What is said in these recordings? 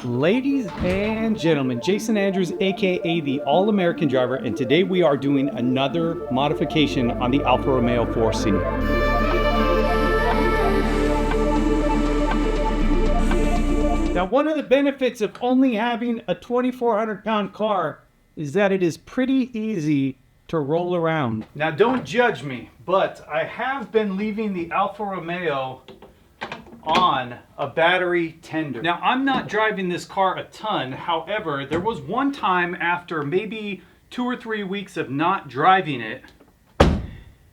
Ladies and gentlemen, Jason Andrews, aka the All-American Driver, and today we are doing another modification on the Alfa Romeo 4C. Now, one of the benefits of only having a 2,400-pound car is that it is pretty easy to roll around. Now, don't judge me, but I have been leaving the Alfa Romeo on a battery tender. Now, I'm not driving this car a ton. However, there was one time after maybe 2 or 3 weeks of not driving it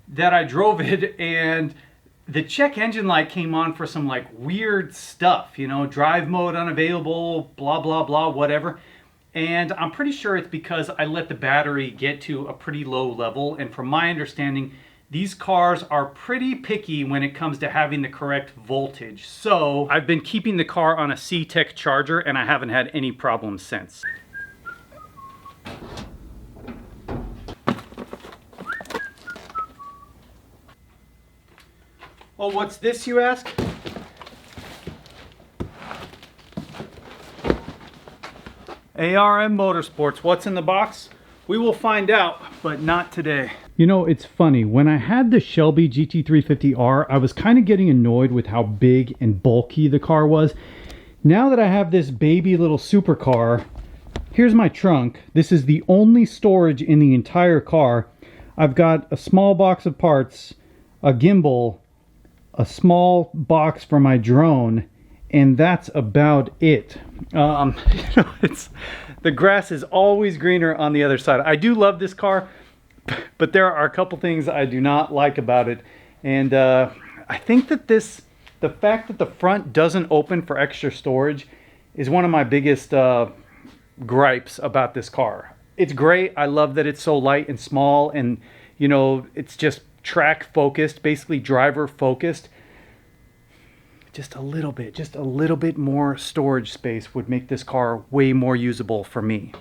that I drove it and the check engine light came on for some like weird stuff, you know, drive mode unavailable, blah, blah, blah, whatever. And I'm pretty sure it's because I let the battery get to a pretty low level. And from my understanding, these cars are pretty picky when it comes to having the correct voltage. So I've been keeping the car on a C-Tech charger and I haven't had any problems since. Oh, what's this, you ask? ARM Motorsports, what's in the box? We will find out, but not today. You know, it's funny, when I had the Shelby GT350R, I was kind of getting annoyed with how big and bulky the car was. Now that I have this baby little supercar, here's my trunk. This is the only storage in the entire car. I've got a small box of parts, a gimbal, a small box for my drone, and that's about it. You know, the grass is always greener on the other side. I do love this car, but there are a couple things I do not like about it. And I think that the fact that the front doesn't open for extra storage is one of my biggest gripes about this car. It's great. I love that it's so light and small and, you know, it's just track focused, basically driver focused. Just a little bit more storage space would make this car way more usable for me.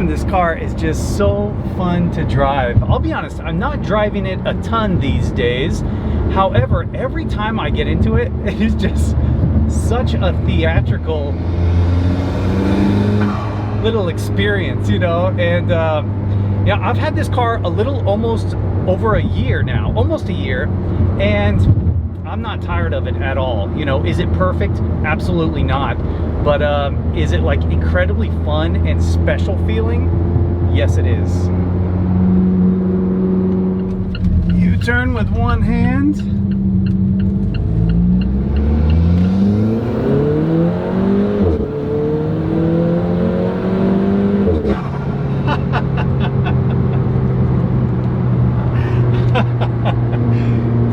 This car is just so fun to drive. I'll be honest, I'm not driving it a ton these days. However, every time I get into it, it is just such a theatrical little experience, you know. And yeah, I've had this car almost over a year now, almost a year, and I'm not tired of it at all. You know, is it perfect? Absolutely not. But is it like incredibly fun and special feeling? Yes, it is. U-turn with one hand.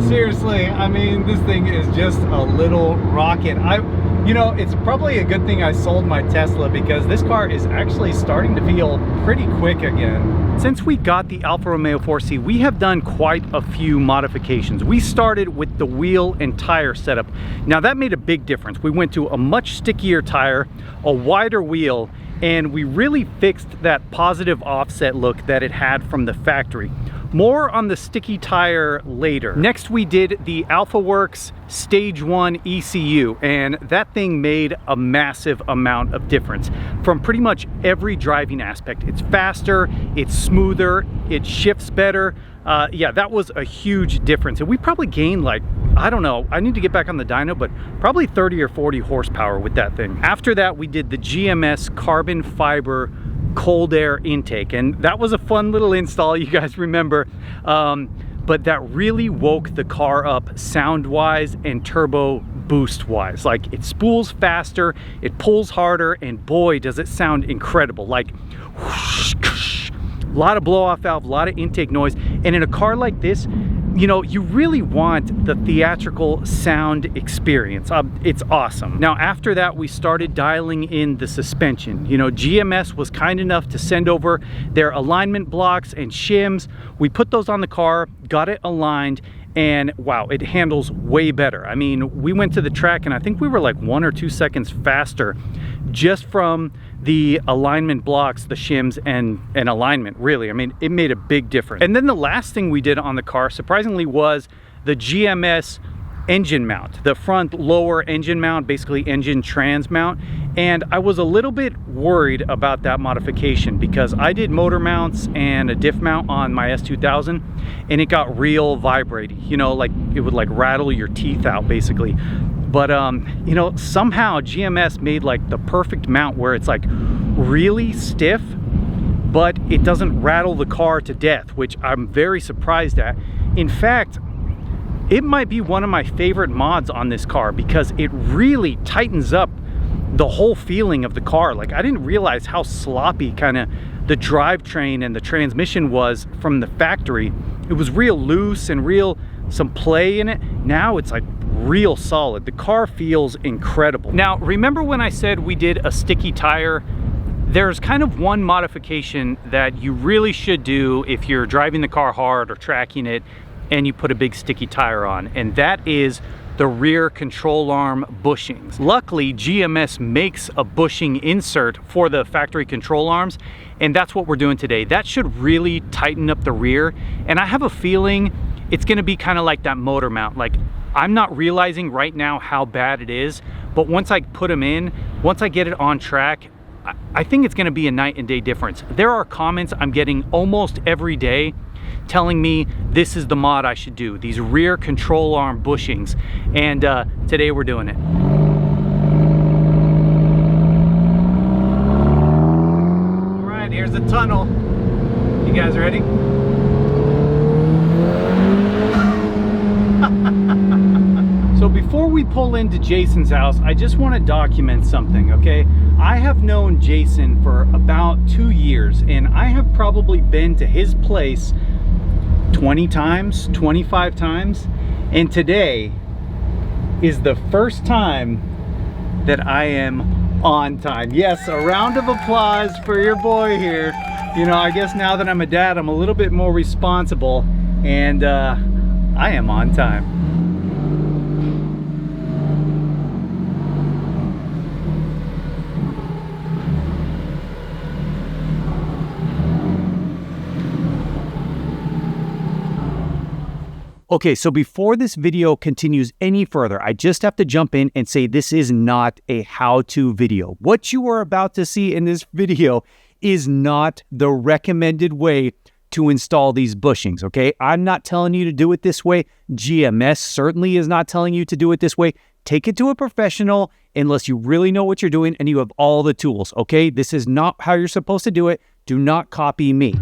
Seriously, I mean, this thing is just a little rocket. You know, it's probably a good thing I sold my Tesla because this car is actually starting to feel pretty quick again. Since we got the Alfa Romeo 4C, we have done quite a few modifications. We started with the wheel and tire setup. Now that made a big difference. We went to a much stickier tire, a wider wheel, and we really fixed that positive offset look that it had from the factory. More on the sticky tire later. Next, we did the AlphaWorks Stage 1 ECU, and that thing made a massive amount of difference from pretty much every driving aspect. It's faster, it's smoother, it shifts better. Yeah, that was a huge difference. And we probably gained like, I don't know, I need to get back on the dyno, but probably 30 or 40 horsepower with that thing. After that, we did the GMS carbon fiber cold air intake, and that was a fun little install, you guys remember, but that really woke the car up sound wise and turbo boost wise. Like, it spools faster, it pulls harder, and boy does it sound incredible. Like whoosh, whoosh, a lot of blow off valve, a lot of intake noise, and in a car like this, you know, you really want the theatrical sound experience. It's awesome. Now, after that, we started dialing in the suspension. You know, GMS was kind enough to send over their alignment blocks and shims. We put those on the car, got it aligned, and wow, it handles way better. I mean, we went to the track and I think we were like 1 or 2 seconds faster just from the alignment blocks, the shims, and alignment, really. I mean, it made a big difference. And then the last thing we did on the car, surprisingly, was the GMS engine mount, the front lower engine mount, basically engine trans mount. And I was a little bit worried about that modification because I did motor mounts and a diff mount on my S2000 and it got real vibrating, you know, like it would like rattle your teeth out basically. But you know, somehow GMS made like the perfect mount where it's like really stiff, but it doesn't rattle the car to death, which I'm very surprised at. In fact, it might be one of my favorite mods on this car because it really tightens up the whole feeling of the car. Like, I didn't realize how sloppy kind of the drivetrain and the transmission was from the factory. It was real loose and real some play in it. Now it's like real solid. The car feels incredible. Now, remember when I said we did a sticky tire? There's kind of one modification that you really should do if you're driving the car hard or tracking it and you put a big sticky tire on, and that is the rear control arm bushings. Luckily, GMS makes a bushing insert for the factory control arms, and that's what we're doing today. That should really tighten up the rear, and I have a feeling it's gonna be kind of like that motor mount. Like, I'm not realizing right now how bad it is, but once I put them in, once I get it on track, I think it's gonna be a night and day difference. There are comments I'm getting almost every day telling me this is the mod I should do, these rear control arm bushings, and today we're doing it. All right, here's the tunnel. You guys ready? So before we pull into Jason's house, I just want to document something, okay? I have known Jason for about 2 years, and I have probably been to his place 20 times, 25 times, and today is the first time that I am on time. Yes, a round of applause for your boy here. You know, I guess now that I'm a dad, I'm a little bit more responsible, and I am on time. Okay, so before this video continues any further, I just have to jump in and say this is not a how-to video. What you are about to see in this video is not the recommended way to install these bushings, okay? I'm not telling you to do it this way. GMS certainly is not telling you to do it this way. Take it to a professional unless you really know what you're doing and you have all the tools, okay? This is not how you're supposed to do it. Do not copy me.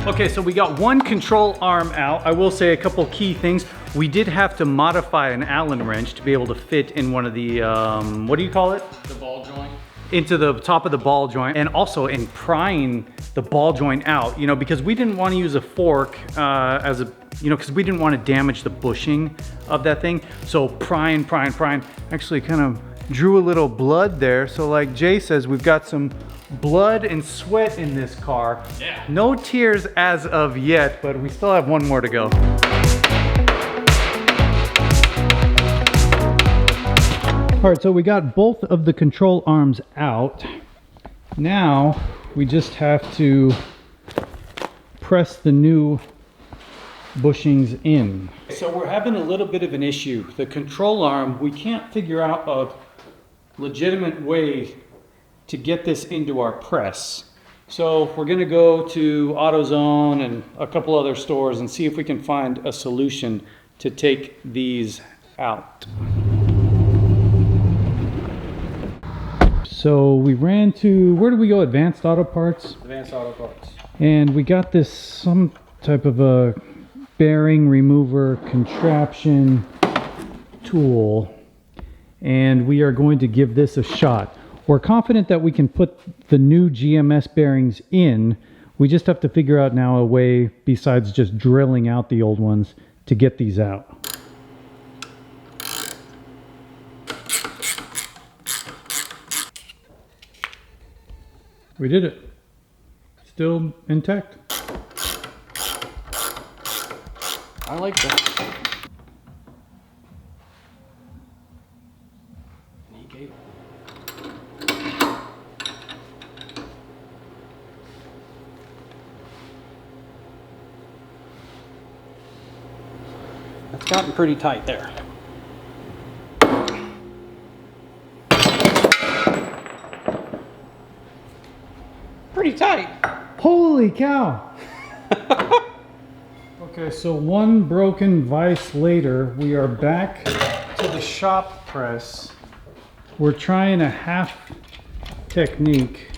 Okay, so we got one control arm out. I will say a couple key things. We did have to modify an Allen wrench to be able to fit in one of the, what do you call it? The ball joint. Into the top of the ball joint, and also in prying the ball joint out, you know, because we didn't want to use a fork as a, you know, because we didn't want to damage the bushing of that thing. So prying, actually kind of drew a little blood there. So like Jay says, we've got some blood and sweat in this car. Yeah. No tears as of yet, but we still have one more to go. All right, so we got both of the control arms out. Now we just have to press the new bushings in. So we're having a little bit of an issue. The control arm, we can't figure out a legitimate way to get this into our press. So we're gonna go to AutoZone and a couple other stores and see if we can find a solution to take these out. So we ran to, where did we go? Advanced Auto Parts. Advanced Auto Parts. And we got this, some type of a bearing remover contraption tool. And we are going to give this a shot. We're confident that we can put the new GMS bearings in. We just have to figure out now a way, besides just drilling out the old ones, to get these out. We did it. Still intact. I like that. Neat gate. That's gotten pretty tight there. Pretty tight. Holy cow! Okay, so one broken vise later, we are back to the shop press. We're trying a half technique.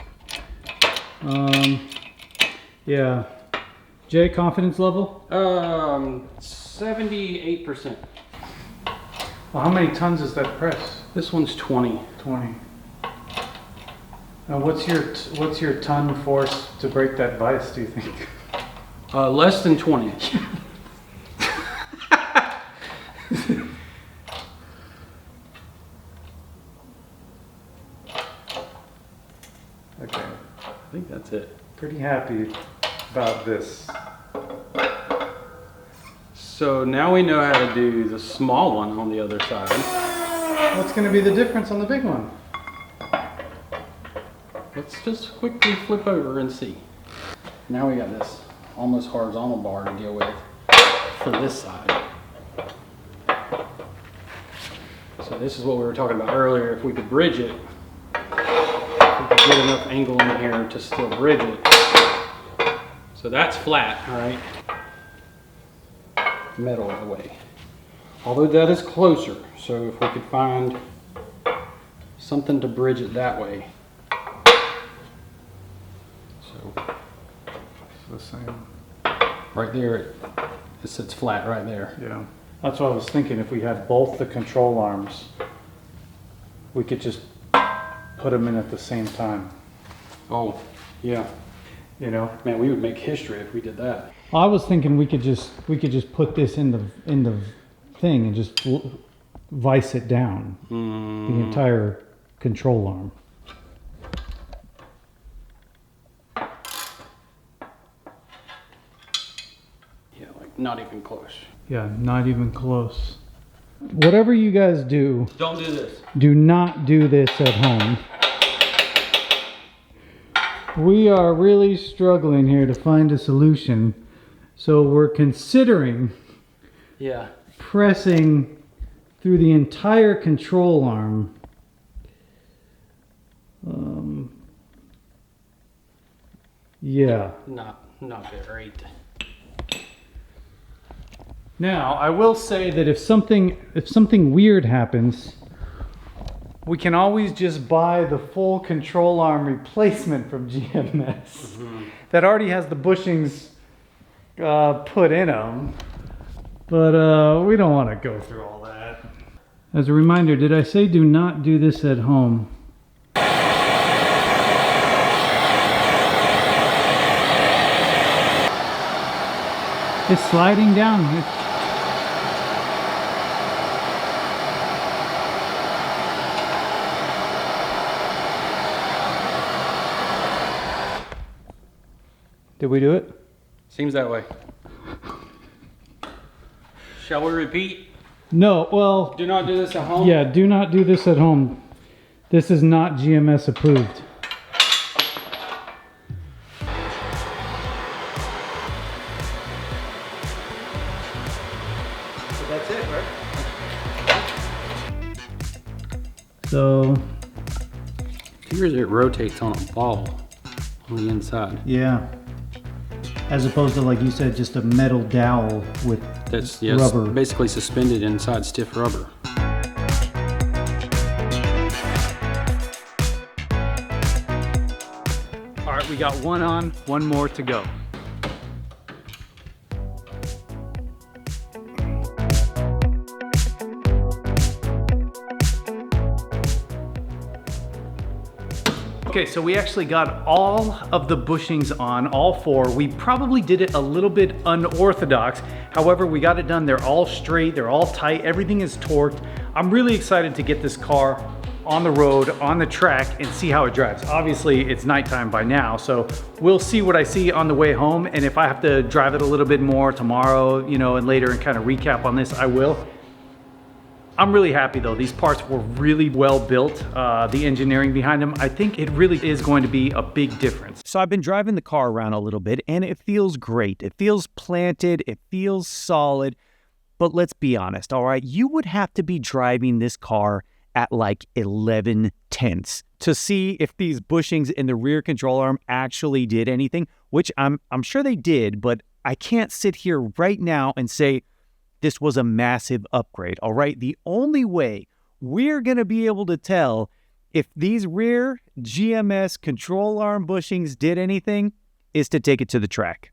Yeah. Jay, confidence level? 78%. Well, how many tons is that press? This one's 20. 20. Now, what's your ton force to break that vise, do you think? Less than 20. Okay. I think that's it. Pretty happy about this. So now we know how to do the small one on the other side. What's going to be the difference on the big one? Let's just quickly flip over and see. Now we got this almost horizontal bar to deal with for this side. So this is what we were talking about earlier. If we could bridge it, if we could get enough angle in here to still bridge it. So that's flat, all right? Metal away. Although that is closer, so if we could find something to bridge it that way. So The same. right there, it sits flat right there. Yeah. That's what I was thinking. If we had both the control arms, we could just put them in at the same time. Oh, yeah. You know? Man, we would make history if we did that. I was thinking we could just put this in the thing and just vice it down. The entire control arm. Yeah, like not even close. Yeah, not even close. Whatever you guys do, Don't do this. do not do this at home. We are really struggling here to find a solution. So we're considering Yeah. pressing through the entire control arm. Yeah. Not great. Now, I will say that if something weird happens, we can always just buy the full control arm replacement from GMS that already has the bushings put in them. But we don't want to go through all that. As a reminder, did I say do not do this at home? It's sliding down. Did we do it? Seems that way. Shall we repeat? No, well, Do not do this at home? yeah, do not do this at home. This is not GMS approved. So that's it, right? So, Here's it rotates on a ball on the inside. yeah. As opposed to, like you said, just a metal dowel with That's rubber. basically suspended inside stiff rubber. got one on, one more to go. Okay, so we actually got all of the bushings on, all four. We probably did it a little bit unorthodox. However, we got it done. They're all straight, they're all tight, everything is torqued. I'm really excited to get this car on the road, on the track, and see how it drives. Obviously, it's nighttime by now, so we'll see what I see on the way home, and if I have to drive it a little bit more tomorrow, you know, and later and kind of recap on this, I will. I'm really happy though. These parts were really well built. The engineering behind them, I think it really is going to be a big difference. So I've been driving the car around a little bit and it feels great. It feels planted, it feels solid. But let's be honest, all right? You would have to be driving this car at like 11 tenths to see if these bushings in the rear control arm actually did anything, which I'm sure they did, but I can't sit here right now and say this was a massive upgrade, all right? The only way we're gonna be able to tell if these rear GMS control arm bushings did anything is to take it to the track.